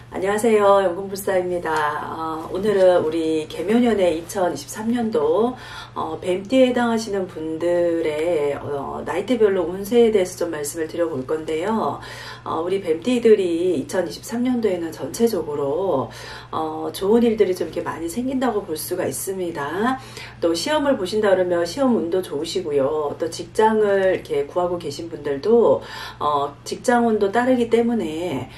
안녕하세요. 연금불사입니다. 오늘은 우리 개묘년의 2023년도 뱀띠에 해당하시는 분들의 나이대별로 운세에 대해서 좀 말씀을 드려볼 건데요. 우리 뱀띠들이 2023년도에는 전체적으로 좋은 일들이 좀 이렇게 많이 생긴다고 볼 수가 있습니다. 또 시험을 보신다 그러면 시험 운도 좋으시고요. 또 직장을 이렇게 구하고 계신 분들도 직장 운도 따르기 때문에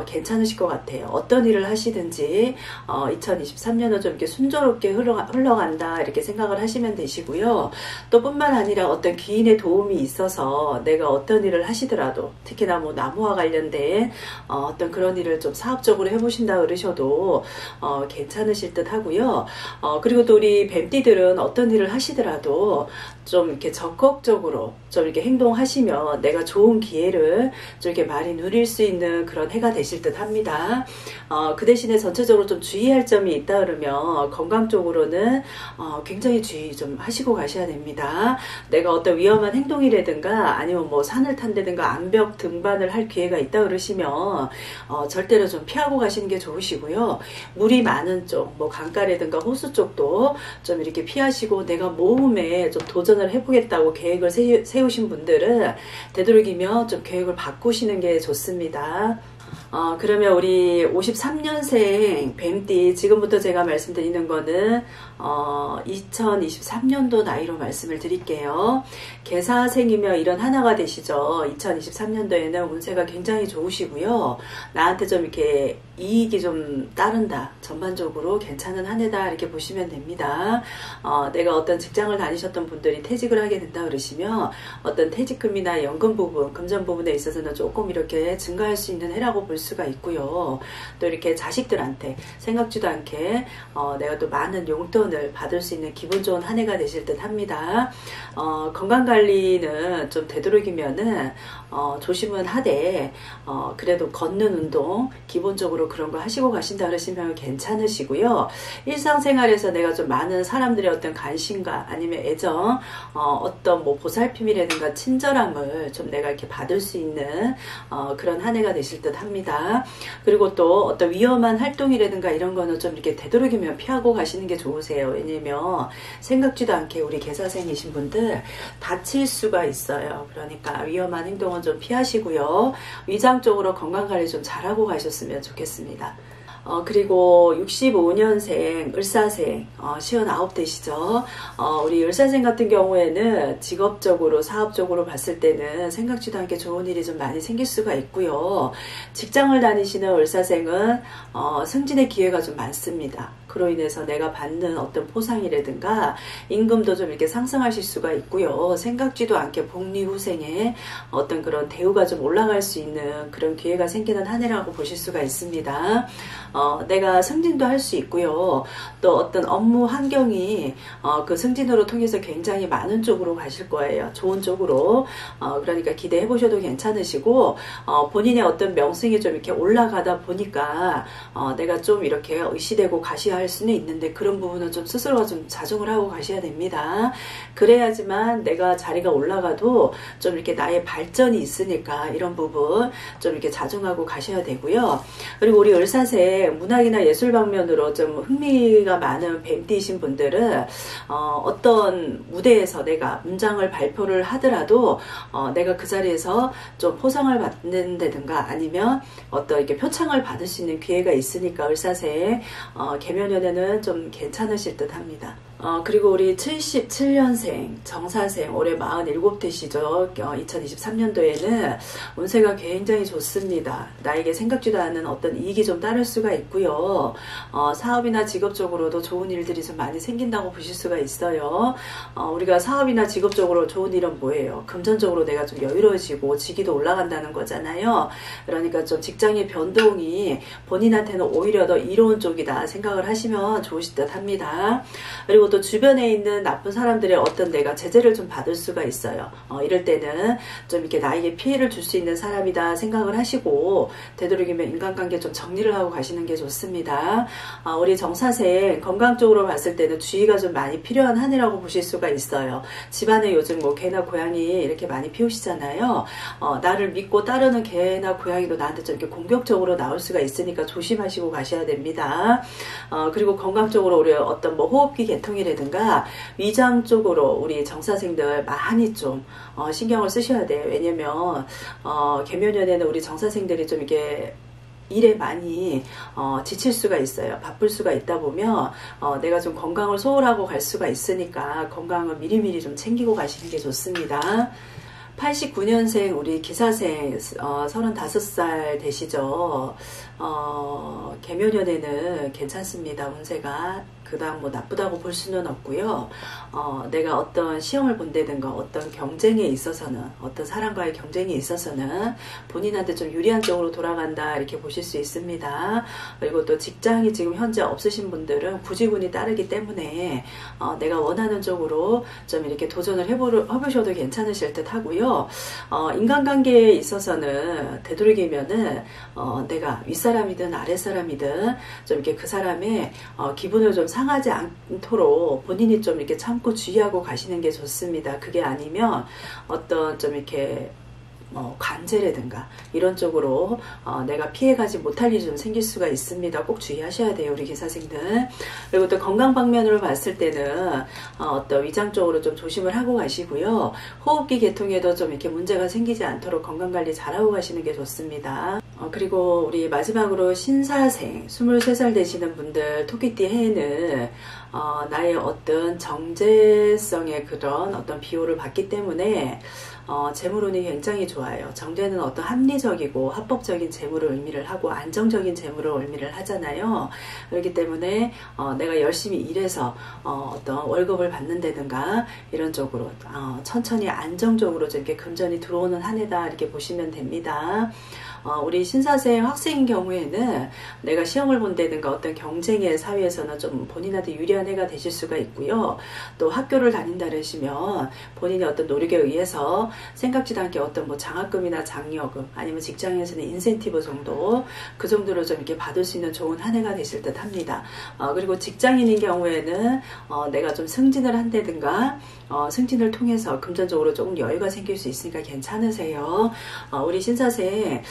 괜찮으실 것 같아요. 어떤 일을 하시든지 2023년은 좀 이렇게 순조롭게 흘러간다 이렇게 생각을 하시면 되시고요. 또 뿐만 아니라 어떤 귀인의 도움이 있어서 내가 어떤 일을 하시더라도 특히나 뭐 나무와 관련된 어떤 그런 일을 좀 사업적으로 해보신다 그러셔도 괜찮으실 듯 하고요. 그리고 또 우리 뱀띠들은 어떤 일을 하시더라도 좀 이렇게 적극적으로 좀 이렇게 행동하시면 내가 좋은 기회를 좀 이렇게 많이 누릴 수 있는 그런 해가 되실 듯 합니다. 그 대신에 전체적으로 좀 주의할 점이 있다 그러면 건강 쪽으로는 굉장히 주의 좀 하시고 가셔야 됩니다. 내가 어떤 위험한 행동이라든가 아니면 뭐 산을 탄다든가 암벽 등반을 할 기회가 있다 그러시면 절대로 좀 피하고 가시는 게 좋으시고요. 물이 많은 쪽, 뭐 강가라든가 호수 쪽도 좀 이렇게 피하시고 내가 모험에 좀 도전을 해보겠다고 계획을 세우신 분들은 되도록이면 좀 계획을 바꾸시는 게 좋습니다. 그러면 우리 53년생 뱀띠, 지금부터 제가 말씀드리는 거는 2023년도 나이로 말씀을 드릴게요. 개사생이며 이런 하나가 되시죠. 2023년도에는 운세가 굉장히 좋으시고요. 나한테 좀 이렇게 이익이 좀 따른다. 전반적으로 괜찮은 한 해다 이렇게 보시면 됩니다. 내가 어떤 직장을 다니셨던 분들이 퇴직을 하게 된다 그러시면 어떤 퇴직금이나 연금 부분, 금전 부분에 있어서는 조금 이렇게 증가할 수 있는 해라고 볼 수가 있고요. 또 이렇게 자식들한테 생각지도 않게 내가 또 많은 용돈을 받을 수 있는 기분 좋은 한 해가 되실 듯 합니다. 건강관리는 좀 되도록이면은 조심은 하되 그래도 걷는 운동 기본적으로 그런 거 하시고 가신다 그러시면 괜찮으시고요. 일상생활에서 내가 좀 많은 사람들의 어떤 관심과 아니면 애정, 어떤 뭐 보살핌이라든가 친절함을 좀 내가 이렇게 받을 수 있는 그런 한 해가 되실 듯 합니다. 그리고 또 어떤 위험한 활동이라든가 이런 거는 좀 이렇게 되도록이면 피하고 가시는 게 좋으세요. 왜냐면 생각지도 않게 우리 개사생이신 분들 다칠 수가 있어요. 그러니까 위험한 행동은 좀 피하시고요. 위장적으로 건강관리 좀 잘하고 가셨으면 좋겠습니다. 그리고 65년생 을사생 59 되시죠. 우리 을사생 같은 경우에는 직업적으로 사업적으로 봤을 때는 생각지도 않게 좋은 일이 좀 많이 생길 수가 있고요. 직장을 다니시는 을사생은 승진의 기회가 좀 많습니다. 그로 인해서 내가 받는 어떤 포상이라든가 임금도 좀 이렇게 상승하실 수가 있고요. 생각지도 않게 복리후생에 어떤 그런 대우가 좀 올라갈 수 있는 그런 기회가 생기는 한 해라고 보실 수가 있습니다. 내가 승진도 할 수 있고요. 또 어떤 업무 환경이 그 승진으로 통해서 굉장히 많은 쪽으로 가실 거예요. 좋은 쪽으로. 그러니까 기대해 보셔도 괜찮으시고 본인의 어떤 명성이 좀 이렇게 올라가다 보니까 내가 좀 이렇게 의시되고 가셔야 할 수는 있는데 그런 부분은 좀 스스로가 좀 자중을 하고 가셔야 됩니다. 그래야지만 내가 자리가 올라가도 좀 이렇게 나의 발전이 있으니까 이런 부분 좀 이렇게 자중하고 가셔야 되고요. 그리고 우리 을사생 문학이나 예술 방면으로 좀 흥미가 많은 뱀띠이신 분들은 어떤 무대에서 내가 문장을 발표를 하더라도 내가 그 자리에서 좀 포상을 받는다든가 아니면 어떤 이렇게 표창을 받을 수 있는 기회가 있으니까 을사생 개묘년에는 좀 괜찮으실 듯 합니다. 그리고 우리 77년생 정사생 올해 47 되시죠. 2023년도에는 운세가 굉장히 좋습니다. 나에게 생각지도 않은 어떤 이익이 좀 따를 수가 있고요. 사업이나 직업적으로도 좋은 일들이 좀 많이 생긴다고 보실 수가 있어요. 우리가 사업이나 직업적으로 좋은 일은 뭐예요? 금전적으로 내가 좀 여유로워지고 직위도 올라간다는 거잖아요. 그러니까 좀 직장의 변동이 본인한테는 오히려 더 이로운 쪽이다 생각을 하시면 좋으실 듯 합니다. 그리고 그리고 또 주변에 있는 나쁜 사람들의 어떤 내가 제재를 좀 받을 수가 있어요. 이럴 때는 좀 이렇게 나에게 피해를 줄 수 있는 사람이다 생각을 하시고 되도록이면 인간관계 좀 정리를 하고 가시는 게 좋습니다. 우리 정사생 건강 쪽으로 봤을 때는 주의가 좀 많이 필요한 한 해라고 보실 수가 있어요. 집안에 요즘 뭐 개나 고양이 이렇게 많이 피우시잖아요. 나를 믿고 따르는 개나 고양이도 나한테 좀 이렇게 공격적으로 나올 수가 있으니까 조심하시고 가셔야 됩니다. 그리고 건강 쪽으로 우리 어떤 뭐 호흡기 계통이라든가 위장 쪽으로 우리 정사생들 많이 좀 신경을 쓰셔야 돼요. 왜냐면 계묘년에는 우리 정사생들이 좀 이게 일에 많이 지칠 수가 있어요. 바쁠 수가 있다 보면 내가 좀 건강을 소홀하고 갈 수가 있으니까 건강을 미리미리 좀 챙기고 가시는 게 좋습니다. 89년생 우리 기사생 35살 되시죠. 계묘년에는 괜찮습니다. 운세가 그다음 뭐 나쁘다고 볼 수는 없고요. 내가 어떤 시험을 본다든가 어떤 경쟁에 있어서는 어떤 사람과의 경쟁에 있어서는 본인한테 좀 유리한 쪽으로 돌아간다 이렇게 보실 수 있습니다. 그리고 또 직장이 지금 현재 없으신 분들은 구지군이 따르기 때문에 내가 원하는 쪽으로 좀 이렇게 도전을 해보셔도 괜찮으실 듯 하고요. 인간관계에 있어서는 되도록이면은 내가 윗사람이든 아랫사람이든 좀 이렇게 그 사람의 기분을 좀 상하지 않도록 본인이 좀 이렇게 참고 주의하고 가시는 게 좋습니다. 그게 아니면 어떤 좀 이렇게 관제라든가 이런 쪽으로 내가 피해가지 못할 일이 좀 생길 수가 있습니다. 꼭 주의하셔야 돼요, 우리 기사생들. 그리고 또 건강 방면으로 봤을 때는 어떤 위장 쪽으로 좀 조심을 하고 가시고요. 호흡기 계통에도 좀 이렇게 문제가 생기지 않도록 건강관리 잘하고 가시는 게 좋습니다. 그리고 우리 마지막으로 신사생 23살 되시는 분들 토끼띠 해에는 나의 어떤 정제성의 그런 어떤 비호를 받기 때문에 재물운이 굉장히 좋아요. 정제는 어떤 합리적이고 합법적인 재물을 의미를 하고 안정적인 재물을 의미를 하잖아요. 그렇기 때문에 내가 열심히 일해서 어떤 월급을 받는다든가 이런 쪽으로 천천히 안정적으로 좀 이렇게 금전이 들어오는 한 해다 이렇게 보시면 됩니다. 우리 신사생 학생인 경우에는 내가 시험을 본다든가 어떤 경쟁의 사회에서는 좀 본인한테 유리한 해가 되실 수가 있고요. 또 학교를 다닌다 그러시면 본인의 어떤 노력에 의해서 생각지도 않게 어떤 뭐 장학금이나 장려금 아니면 직장에서는 인센티브 정도 그 정도로 좀 이렇게 받을 수 있는 좋은 한 해가 되실 듯 합니다. 그리고 직장인인 경우에는 내가 좀 승진을 한다든가 승진을 통해서 금전적으로 조금 여유가 생길 수 있으니까 괜찮으세요. 우리 신사생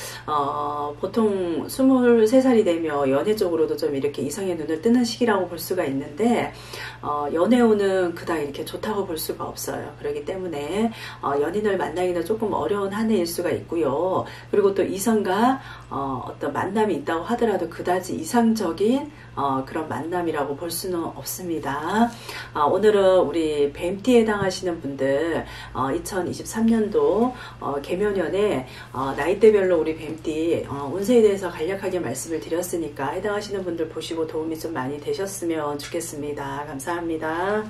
보통 23살이 되면 연애 쪽으로도 좀 이렇게 이성의 눈을 뜨는 시기라고 볼 수가 있는데 연애운은 그닥 이렇게 좋다고 볼 수가 없어요. 그렇기 때문에 연인을 만나기는 조금 어려운 한 해일 수가 있고요. 그리고 또 이성과 어떤 만남이 있다고 하더라도 그다지 이상적인 그런 만남이라고 볼 수는 없습니다. 오늘은 우리 뱀띠에 해당하시는 분들 2023년도 계묘년에 나이대별로 우리 뱀띠 운세에 대해서 간략하게 말씀을 드렸으니까 해당하시는 분들 보시고 도움이 좀 많이 되셨으면 좋겠습니다. 감사합니다.